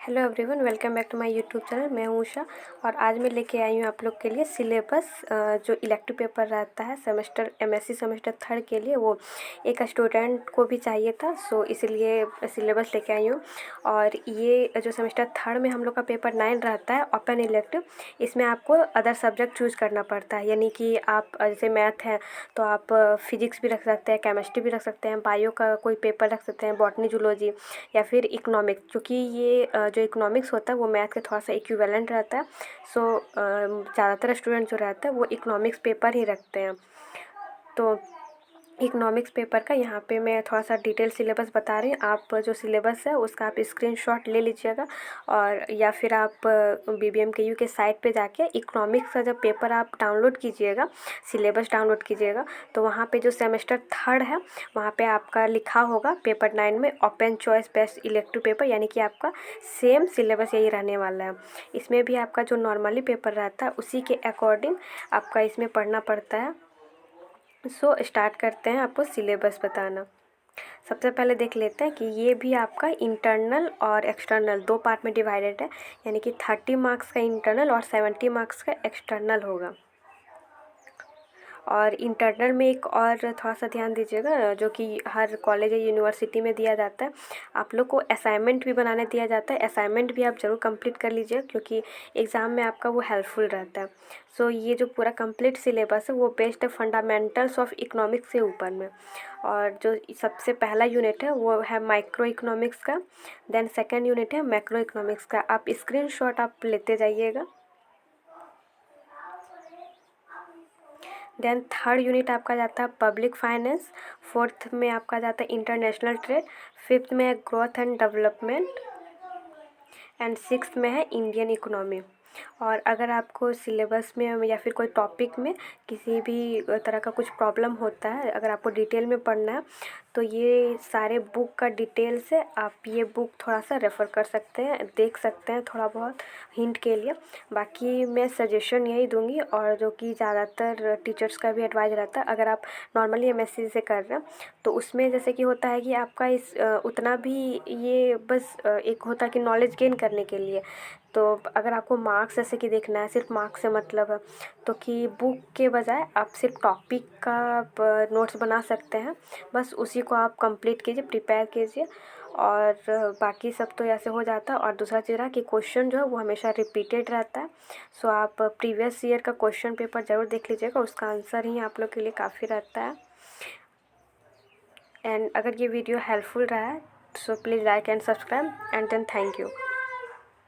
Hello everyone, welcome back to my YouTube channel. मैं हूँ उषा और आज मैं लेके आई हूँ आप लोग के लिए सिलेबस जो इलेक्टिव पेपर रहता है सेमेस्टर एमएससी सेमेस्टर थर्ड के लिए, वो एक स्टूडेंट को भी चाहिए था, सो इसलिए सिलेबस लेके आई हूँ। और ये जो सेमेस्टर थर्ड में हम लोग का पेपर 9 रहता है ओपन इलेक्टिव, इसमें आपको अदर सब्जेक्ट चूज़ करना पड़ता है। यानी कि आप जैसे मैथ है तो आप फिजिक्स भी रख सकते हैं, केमिस्ट्री भी रख सकते हैं, बायो का कोई पेपर रख सकते हैं, बॉटनी जूलॉजी या फिर इकोनॉमिक्स, क्योंकि ये जो इकोनॉमिक्स होता है वो मैथ के थोड़ा सा इक्विवेलेंट रहता है। सो ज़्यादातर स्टूडेंट जो रहता है वो इकोनॉमिक्स पेपर ही रखते हैं। तो इकोनॉमिक्स पेपर का यहाँ पे मैं थोड़ा सा डिटेल सिलेबस बता रही हूँ। आप जो सिलेबस है उसका आप स्क्रीनशॉट ले लीजिएगा और या फिर आप BBMKU के साइट पे जाके इकोनॉमिक्स का जब पेपर आप डाउनलोड कीजिएगा, सिलेबस डाउनलोड कीजिएगा, तो वहाँ पे जो सेमेस्टर थर्ड है वहाँ पे आपका लिखा होगा पेपर 9 में open choice best elective paper, यानी कि आपका सेम सिलेबस यही रहने वाला है। इसमें भी आपका जो नॉर्मली पेपर रहता है उसी के अकॉर्डिंग आपका इसमें पढ़ना पड़ता है। सो स्टार्ट करते हैं आपको सिलेबस बताना। सबसे पहले देख लेते हैं कि ये भी आपका इंटरनल और एक्सटर्नल दो पार्ट में डिवाइडेड है, यानी कि 30 मार्क्स का इंटरनल और 70 मार्क्स का एक्सटर्नल होगा। और इंटरनल में एक और थोड़ा सा ध्यान दीजिएगा, जो कि हर कॉलेज या यूनिवर्सिटी में दिया जाता है, आप लोग को असाइनमेंट भी बनाने दिया जाता है। असाइनमेंट भी आप ज़रूर कंप्लीट कर लीजिए, क्योंकि एग्ज़ाम में आपका वो हेल्पफुल रहता है। सो ये जो पूरा कंप्लीट सिलेबस है वो बेस्ड है फंडामेंटल्स ऑफ इकोनॉमिक्स से ऊपर में। और जो सबसे पहला यूनिट है वो है माइक्रो इकोनॉमिक्स का, देन सेकेंड यूनिट है मैक्रो इकोनॉमिक्स का। आप स्क्रीनशॉट आप लेते जाइएगा। देन थर्ड यूनिट आपका जाता है पब्लिक फाइनेंस, फोर्थ में आपका जाता है इंटरनेशनल ट्रेड, फिफ्थ में है growth and development and sixth में है इंडियन इकोनॉमी। और अगर आपको सिलेबस में या फिर कोई टॉपिक में किसी भी तरह का कुछ प्रॉब्लम होता है, अगर आपको डिटेल में पढ़ना है, तो ये सारे बुक का डिटेल से आप ये बुक थोड़ा सा रेफ़र कर सकते हैं, देख सकते हैं थोड़ा बहुत हिंट के लिए। बाकी मैं सजेशन यही दूंगी, और जो कि ज़्यादातर टीचर्स का भी एडवाइस रहता है, अगर आप नॉर्मली MSc से कर रहे हैं तो उसमें जैसे कि होता है कि आपका इस उतना भी ये बस एक होता है कि नॉलेज गेन करने के लिए। तो अगर आपको मार्क्स जैसे कि देखना है, सिर्फ मार्क्स से मतलब है, तो कि बुक के बजाय आप सिर्फ टॉपिक का नोट्स बना सकते हैं। बस उसी को आप कंप्लीट कीजिए, प्रिपेयर कीजिए, और बाकी सब तो ऐसे हो जाता है। और दूसरा चीज़ रहा कि क्वेश्चन जो है वो हमेशा रिपीटेड रहता है। सो आप प्रीवियस ईयर का क्वेश्चन पेपर ज़रूर देख लीजिएगा, उसका आंसर ही आप लोग के लिए काफ़ी रहता है। एंड अगर ये वीडियो हेल्पफुल रहा है so please like and subscribe and then thank you.